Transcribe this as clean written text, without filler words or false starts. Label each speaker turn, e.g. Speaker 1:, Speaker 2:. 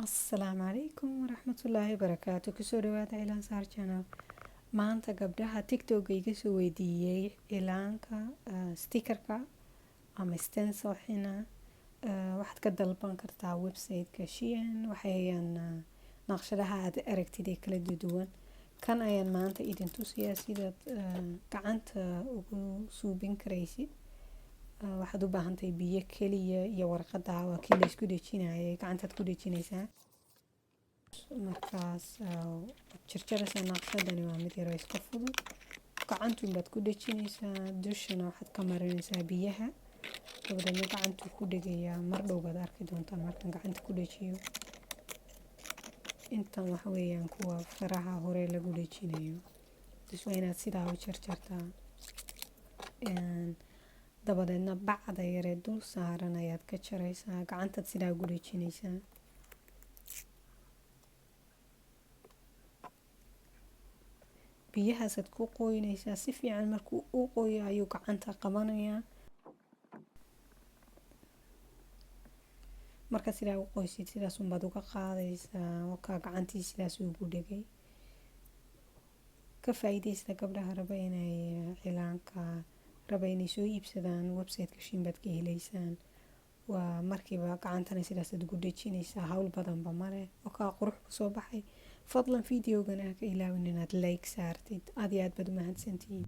Speaker 1: Asalaamu calaykum waraxmatullaahi wabarakaatu. Kusoo dhawaada Cilaan Saar Channel. Maanta gabdhaha TikTok iga soo weydiiyey cilaanka stickerka ama stencil xina waxaad ka dalban kartaa website-ka Shein. Waxayaan naqshadaha aad aragtid ee kala duwan. Kan ayaan maanta idin tusiyaa sidaad gacanta ugu suubin karaysid. waxaad u baahantahay biyo keliya iyo warqada waa kii la isku dhejinayay gacantaad ku dhejinaysaa markaas jarjaraysaa naqshadani waa mid yar oo iska fudud gacantuun baad ku dhejinaysaa dushana waxaad ka marinaysaa biyaha dabadeedna gacantuu ku dhegayaa mar dhow baad arki doontaan markaan gacanta ku dhejiyo intan waxa weeyaan kuwa faraha hore lagu dhejinayo dus waa inaad sidaa u jarjartaa dabadeedna bacda yaree dul saaran ayaad ka jaraysaa gacantaad sidaa ugu dhejinaysaa biyahaasaad ku qoynaysaa si fiican markuu u qoyo ayuu gacanta qabanayaa marka sidaa u qoysid sidaas unbaad uga qaadaysaa wakaa gacantii sidaas ugu dhegay ka faa'iidaysta gabdhaha raba inay cilaanka raba inay soo iibsadaan website-ka Shein baad ka helaysaan waa markiiba gacantana sidaas aad ugu dhejinaysaa hawl badanba male oo kaa qurux ku soo baxay fadlan videogan ka ilaawin inaad like saartid aad iyo aad baad u mahadsantihiin